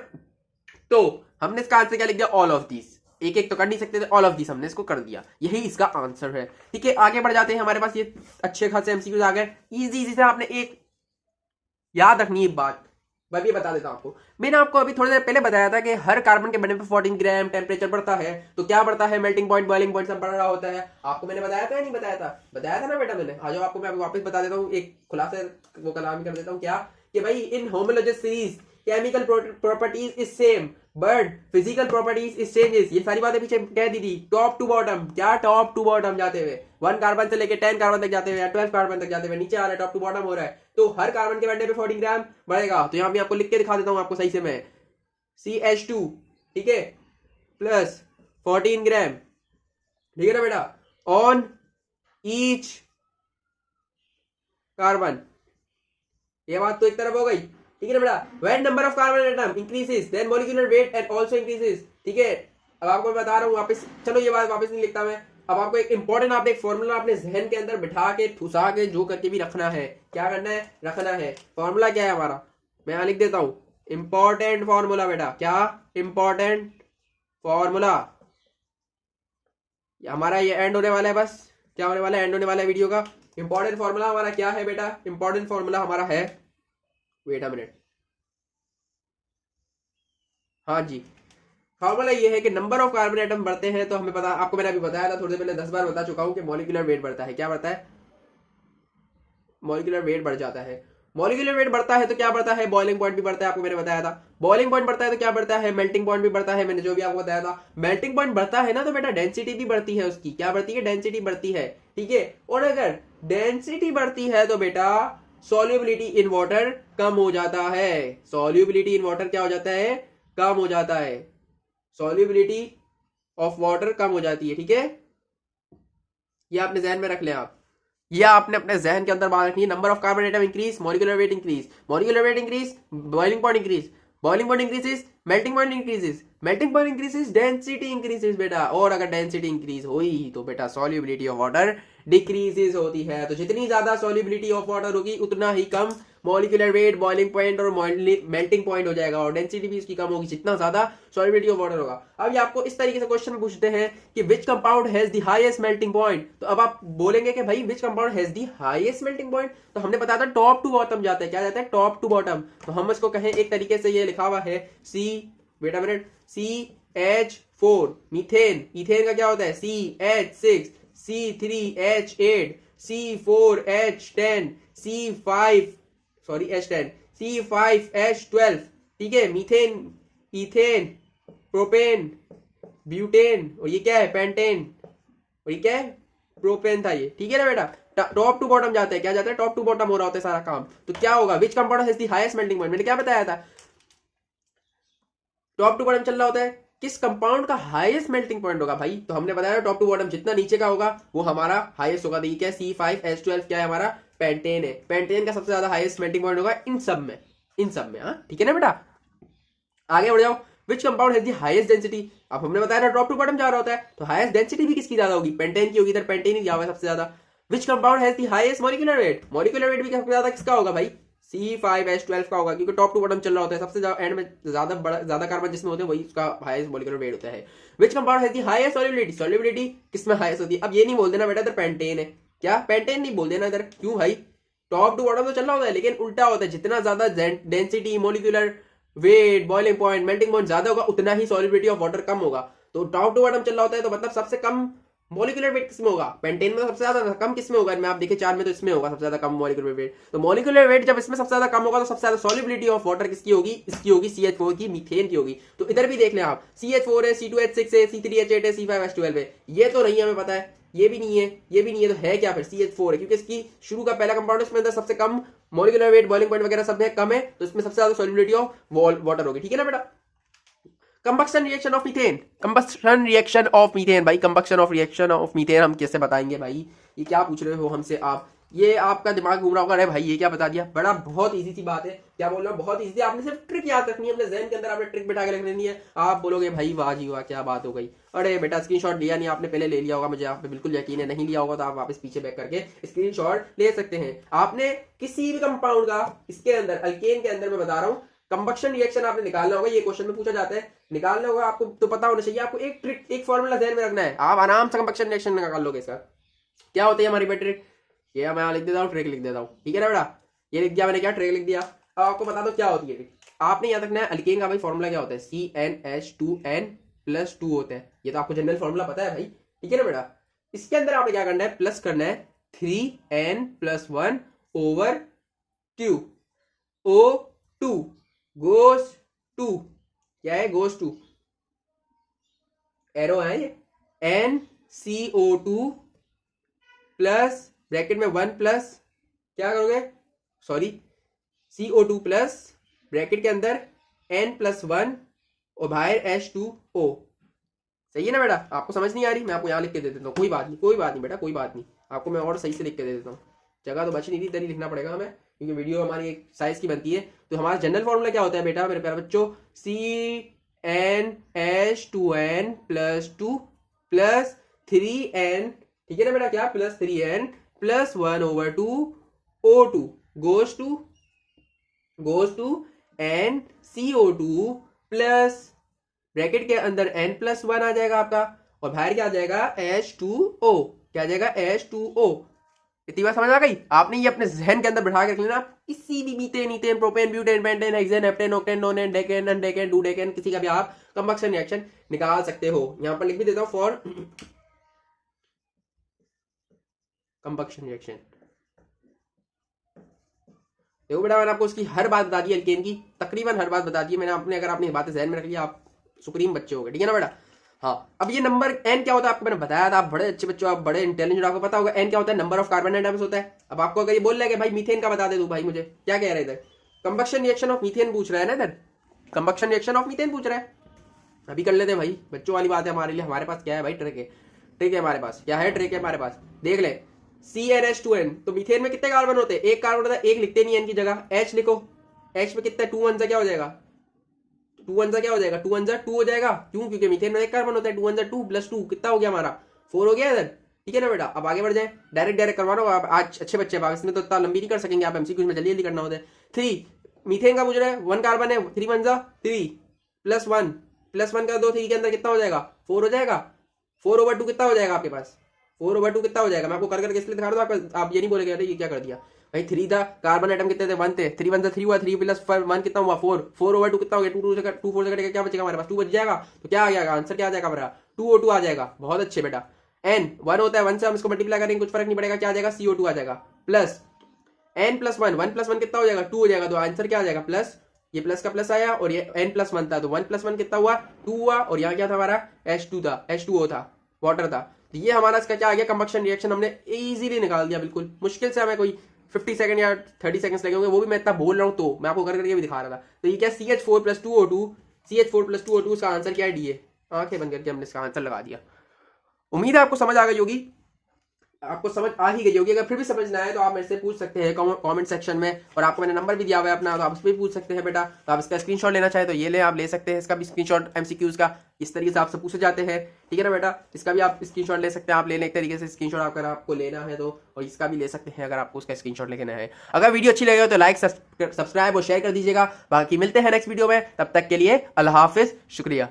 तो हमने इसका आंसर क्या लिख दिया, ऑल ऑफ दीस। एक एक तो कर नहीं सकते थे, ऑल ऑफ दीस हमने इसको कर दिया, यही इसका आंसर है, ठीक है। आगे बढ़ जाते हैं, हमारे पास ये अच्छे खासे MCQs आ गए, इजी इजी से। आपने एक याद रखनी है बात, मैं भी बता देता हूं आपको। मैंने आपको अभी थोड़ी देर पहले बताया था कि हर कार्बन के बनने पे 14 ग्राम टेम्परेचर बढ़ता है, तो क्या बढ़ता है, मेल्टिंग पॉइंट, बॉइलिंग पॉइंट सब बढ़ रहा होता है। आपको मैंने बताया था या नहीं बताया था, बताया था ना बेटा मैंने। आ जाओ, आपको मैं वापस बता देता हूँ, एक खुलासा वो कलाम कर देता हूँ, क्या कि भाई in homologous series chemical properties is same but physical properties is changes. ये सारी बातें पीछे कह दी थी, टॉप टू बॉटम। क्या टॉप टू बॉटम जाते हुए 1 कार्बन से लेके 10 कार्बन तक जाते हुए या 12 कार्बन तक जाते हुए नीचे आ रहा है, टॉप टू बॉटम हो रहा है। तो हर कार्बन के बढ़ने पे 14 ग्राम बढ़ेगा। तो यहाँ पे आपको लिख के दिखा देता हूँ आपको सही से मैं, CH2 ठीक है प्लस 14 ग्राम, ठीक है ना बेटा, ऑन ईच कार्बन। ये बात तो एक तरफ हो गई, ठीक है ना बेटा। When number of carbon atom increases then molecular weight and also increases, ठीक है। अब आपको मैं बता रहा हूँ वापस, चलो ये बात वापस नहीं लिखता मैं। अब आपको एक इंपॉर्टेंट, आपने एक फॉर्मूला अपने जहन के अंदर बिठा के ठुसा के जो करके भी रखना है। क्या करना है, रखना है। फॉर्मूला क्या है हमारा, मैं यहाँ लिख देता हूँ, इंपॉर्टेंट फॉर्मूला बेटा। क्या इंपॉर्टेंट फॉर्मूला, हमारा ये एंड होने वाला है, बस क्या होने वाला है, एंड होने वाला है वीडियो का। इंपॉर्टेंट फॉर्मूला हमारा क्या है बेटा, इंपॉर्टेंट फॉर्मूला हमारा है वेट अ मिनट, हाँ जी, फॉर्मूला ये है कि नंबर ऑफ कार्बन एटम बढ़ते हैं तो हमें पता, आपको मैंने अभी बताया था थोड़ी देर पहले, 10 बार बता चुका हूं कि मॉलिक्यूलर वेट बढ़ता है। क्या बढ़ता है? मॉलिक्यूलर वेट बढ़ जाता है। मॉलिक्यूलर वेट बढ़ता है तो क्या बढ़ता है? बॉइलिंग पॉइंट भी बढ़ता है, आपको मैंने बताया था। बॉइलिंग पॉइंट बढ़ता है तो क्या बढ़ता है? मेल्टिंग पॉइंट भी बढ़ता है, मैंने जो भी आपको बताया था। मेल्टिंग पॉइंट बढ़ता है ना तो बेटा डेंसिटी भी बढ़ती है उसकी। क्या बढ़ती है? डेंसिटी बढ़ती है, ठीक है। और अगर डेंसिटी बढ़ती है तो बेटा सॉल्युबिलिटी इन वाटर कम हो जाता है। सॉल्युबिलिटी इन वाटर क्या हो जाता है? कम हो जाता है। सॉल्युबिलिटी ऑफ वाटर कम हो जाती है, ठीक है। ये आपने जहन में रख लें आप, ये आपने अपने जहन के अंदर बात रखनी है। Number of carbon atom increase, molecular weight increase, molecular weight increase, boiling point increase, boiling point increases, melting point increases, melting point increases, density increases बेटा। और अगर डेंसिटी इंक्रीज हुई तो बेटा सॉल्युबिलिटी ऑफ वाटर डिक्रीजेस होती है। तो जितनी ज्यादा सॉल्युबिलिटी ऑफ वाटर होगी उतना ही कम मॉलिक्यूलर वेट, बॉइलिंग पॉइंट और मेल्टिंग पॉइंट हो जाएगा, और डेंसिटी भी इसकी कम होगी जितना ज्यादा सॉल्युबिलिटी ऑफ वाटर होगा। अब ये आपको इस तरीके से क्वेश्चन पूछते हैं कि which compound has the highest melting point, तो अब आप बोलेंगे कि भाई which compound has the highest melting point, तो हमने बताया था टॉप टू बॉटम जाता है। क्या जाता है? Top to bottom. तो हम इसको कहें एक तरीके से, ये लिखा हुआ है सी, wait a minute, CH4 methane, ethane का क्या होता है? CH6, C3H8, C4H10, C5 sorry H10, C5H12, ठीक है। मीथेन, इथेन, प्रोपेन, ब्यूटेन, और ये क्या है? पेंटेन, और ये क्या है? प्रोपेन था ये, ठीक है ना बेटा। टॉप टू बॉटम जाता है। क्या जाता है? टॉप टू बॉटम हो रहा होता है सारा काम। तो क्या होगा? Which compound has the highest melting point, मैंने क्या बताया था? टॉप टू बॉटम चल रहा होता है, किस कंपाउंड का हाईएस्ट मेल्टिंग पॉइंट होगा भाई? तो हमने बताया टॉप टू बॉटम जितना नीचे का होगा वो हमारा हाईएस्ट होगा। देखिए क्या? C5H12 क्या है? हमारा पेंटेन है। पेंटेन का सबसे ज्यादा हाईएस्ट मेल्टिंग पॉइंट होगा इन सब में, इन सब में, हाँ ठीक है ना बेटा। आगे बढ़ जाओ, which compound has the highest density. अब हमने बताया टॉप टू बॉटम जा रहा होता है तो हाईएस्ट डेंसिटी भी किसकी ज्यादा होगी? पेंटेन की होगी। इधर पेंटेन ही जाओगे सबसे ज्यादा। Which compound has the highest molecular weight, molecular weight भी सबसे ज्यादा किसका होगा भाई? C5H12 का होगा, क्योंकि टॉप टू बॉटम चल रहा होता है। सबसे ज्यादा एंड में ज्यादा बड़ा, ज्यादा कार्बन जिसमें होते हैं वही उसका हाईएस्ट मॉलिक्यूलर वेट होता है। Which compound has the highest solubility, solubility किसमें हाईएस्ट होती है? अब ये नहीं बोल देना बेटा इधर पेंटेन है, क्या पेंटेन नहीं बोल देना इधर, क्यों भाई? टॉप टू बॉटम तो चल रहा होता है लेकिन उल्टा होता है, जितना ज्यादा density, molecular weight, boiling point, melting point ज्यादा होगा उतना ही सॉल्युबिलिटी ऑफ वाटर कम होगा। तो टॉप टू बॉटम चल रहा होता है तो मतलब सबसे कम मॉलिक्यूलर वेट किसमें होगा? पेंटेन में सबसे ज्यादा, कम किसमें होगा? इनमें आप देखिए चार में तो इसमें होगा सबसे ज्यादा कम मॉलिक्यूलर वेट। तो मॉलिक्यूलर वेट जब इसमें सबसे ज्यादा कम होगा तो सबसे ज्यादा सॉल्युबिलिटी ऑफ वाटर किसकी होगी? इसकी होगी, CH4 की, मीथेन की होगी। तो इधर भी देख लें आप, CH4 है, C2H6 है, C3H8 है, C5H12 है। ये तो नहीं हमें पता है, ये भी नहीं है, ये भी नहीं है, तो है क्या फिर? CH4 है, क्योंकि इसकी शुरू का पहला कंपाउंड इसमें अंदर सबसे कम मॉलिक्यूलर वेट, बॉइलिंग पॉइंट वगैरह सब है कम है, तो इसमें सबसे ज्यादा सॉल्युबिलिटी ऑफ वाटर होगी, ठीक है ना बेटा। Combustion reaction of methane, combustion reaction of methane भाई, combustion of reaction of methane हम कैसे बताएंगे भाई? ये क्या पूछ रहे हो हमसे आप? ये आपका दिमाग घूम रहा होगा, अरे भाई ये क्या बता दिया? बड़ा बहुत इजी सी बात है, क्या बोल रहा हूँ, बहुत इजी। आपने सिर्फ ट्रिक याद रखनी है, अपने जहन के अंदर आपने ट्रिक बैठा के रख लेनी है। आप बोलोगे भाई वाह जी वाह क्या बात हो गई, अरे बेटा स्क्रीनशॉट लिया नहीं आपने, पहले ले लिया होगा, मुझे आप पे बिल्कुल यकीन है। नहीं लिया होगा तो आप वापस पीछे बैक करके स्क्रीनशॉट ले सकते हैं। आपने किसी भी कंपाउंड का, इसके अंदर अल्केन के अंदर मैं बता रहा हूँ, कंबक्शन रिएक्शन आपने निकालना होगा। ये क्वेश्चन में पूछा जाता है, निकालना होगा आपको, तो पता होना चाहिए आपको। एक ट्रिक, एक फॉर्मूला ध्यान में रखना है, आप आराम से कंबक्शन रिएक्शन निकाल लोगे। इसका क्या होता है हमारी ट्रिक? ये मैं लिख देता हूँ, ट्रिक लिख देता हूँ, ठीक है ना बेटा। ये लिख दिया मैंने, क्या ट्रिक लिख दिया। अब आपको बता दो क्या होती है ट्रिक। आपने याद रखना है अल्केन का भाई फॉर्मूला क्या होता है? CnH2n+2 होता है। ये तो आपको जनरल फॉर्मूला पता है भाई, ठीक है ना बेटा। इसके अंदर आपने क्या करना है? प्लस करना है 3n+1/2 O2 गोस टू, क्या है? गोस टू, एरो है ये, NCO2 प्लस ब्रैकेट में 1 प्लस क्या करोगे? सॉरी, CO2 प्लस ब्रैकेट के अंदर N+1 और बाहर H2O। सही है ना बेटा? आपको समझ नहीं आ रही? मैं आपको यहाँ लिख के दे देता हूँ, कोई बात नहीं, कोई बात नहीं बेटा, कोई बात नहीं, आपको मैं और सही से लिख के दे देता हूँ। जगह तो बच नहीं थी, इधर ही लिखना पड़ेगा हमें, क्योंकि वीडियो हमारी एक साइज की बनती है। तो हमारा जनरल फॉर्मूला क्या होता है बेटा मेरे प्यारे बच्चों? CnH2n+2 प्लस 3n, ठीक है ना बेटा, क्या? Plus 3n+1/2 O2 goes to NCO2 plus bracket के अंदर N+1 आ जाएगा आपका, और बाहर क्या आ जाएगा? H2O, क्या आ जाएगा? H2O। इतनी बात समझ आ गई? आपने ये अपने जहन के अंदर बैठा के रख लेना। किसी भी methane, ethane, propane, butane, pentane, hexane, heptane, octane, nonane, decane, undecane, dodecane, किसी का भी आप कंबक्शन रिएक्शन निकाल सकते हो। यहां पर लिख भी देता हूं फॉर कंबक्शन रिएक्शन। देखो बेटा, मैंने आपको उसकी हर बात बता दी, एल्केन की तकरीबन हर बात बता दी मैंने। आपने अगर आपने बातें जहन में रख लिया, आप सुप्रीम बच्चे हो गए, ठीक है ना बेटा? हाँ, अब ये नंबर एन क्या होता है आपको मैंने बताया था, आप बड़े अच्छे बच्चे हो, आप बड़े इंटेलिजेंट, आपको पता होगा एन क्या होता है, नंबर ऑफ कार्बन एटम्स होता है। अब आपको अगर ये बोल रहा है कि भाई मीथेन का बता दे, तू भाई मुझे क्या कह रहा है इधर, कंबक्शन रिएक्शन ऑफ मीथेन पूछ रहा है ना इधर, कंबक्शन रिएक्शन ऑफ मीथेन पूछ रहा है। अभी कर लेते हैं भाई, बच्चों वाली बात है हमारे लिए। हमारे पास क्या है भाई, ट्रिक है, ट्रिक है हमारे पास, क्या है, ट्रिक है हमारे पास, देख ले। CnH2n, तो मीथेन में कितने कार्बन होते हैं, एक कार्बन होता है, एक लिखते नहीं एन की जगह, H लिखो। H में कितना है, 2 1 क्या हो जाएगा, 2 1 क्या हो जाएगा, 2 1 2 हो जाएगा। क्यों? क्योंकि मीथेन में एक कार्बन होता है, 2 1 2 प्लस 2 कितना हो गया हमारा, 4 हो गया इधर, ठीक है ना बेटा? अब आगे बढ़ जाए, डायरेक्ट करवा लो आप, आज अच्छे बच्चे आप, इसमें तो इतना लंबी नहीं कर सकेंगे आप, एमसीक्यू में जल्दी जल्दी करना होता है। 3 मीथेन का पूछ रहा है, 1 कार्बन है, 3 1 3 प्लस 1 का 2 3 के अंदर कितना हो जाएगा, 4 हो जाएगा। 4/2 कितना हो जाएगा आपके पास, 4/2 कितना हो जाएगा, मैं आपको कर करके इसलिए दिखा रहा हूँ, आप ये नहीं बोलेंगे अरे ये क्या कर दिया भाई। 3 था, कार्बन एटम कितने थे, 1 थे, 3 1 3 हुआ, 3 प्लस 1 कितना हुआ, 4। 4/2 कितना हो गया, 2 2 4 से कटेगा, क्या बचेगा हमारे पास, 2 बच जाएगा। तो क्या आ जाएगा आंसर, क्या आ जाएगा हमारा, 2O2 आ जाएगा। बहुत अच्छे बेटा। n 1 होता है, 1 से हम इसको मल्टीप्लाई करेंगे, कुछ फर्क नहीं पड़ेगा, क्या आ जाएगा, CO2 आ जाएगा। प्लस n प्लस 1, 1 प्लस 1 कितना हो जाएगा, 2 हो जाएगा। तो आंसर क्या आ जाएगा, प्लस, ये प्लस का प्लस आया, और ये n प्लस 1 था, तो 1 प्लस 1 कितना हुआ, 2 हुआ। और यहाँ क्या था हमारा, H2 था, H2O था, वाटर था। तो ये हमारा इसका क्या आ गया, कंबक्शन रिएक्शन हमने इजीली निकाल दिया, बिल्कुल मुश्किल से हमें कोई 50 सेकंड या 30 सेकंड्स लगे होंगे, वो भी मैं इतना बोल रहा हूँ तो मैं आपको कर करके भी दिखा रहा था। तो ये क्या, CH4 plus 2O2, CH4 plus 2O2, इसका आंसर क्या है, डी है। आंखें बंद करके हमने इसका आंसर लगा दिया। उम्मीद है आपको समझ आ गई होगी, आपको समझ आ ही गई होगी। अगर फिर भी समझना है तो आप मेरे से पूछ सकते हैं कमेंट सेक्शन में, और आपको मैंने नंबर भी दिया हुआ है अपना, तो आप उस पर भी पूछ सकते हैं बेटा। तो आप इसका स्क्रीनशॉट लेना चाहे तो ये ले, आप ले सकते हैं इसका भी स्क्रीनशॉट, एमसीक्यूज का इस तरीके से आपसे पूछे जाते हैं, ठीक है ना बेटा? इसका भी आप स्क्रीनशॉट ले सकते हैं, आप ले एक तरीके से स्क्रीनशॉट अगर आपको लेना है तो, और इसका भी ले सकते हैं अगर आपको उसका स्क्रीनशॉट लेना है। अगर वीडियो अच्छी लगे तो लाइक सब्सक्राइब और शेयर कर दीजिएगा। बाकी मिलते हैं नेक्स्ट वीडियो में, तब तक के लिए अल्लाह हाफिज, शुक्रिया।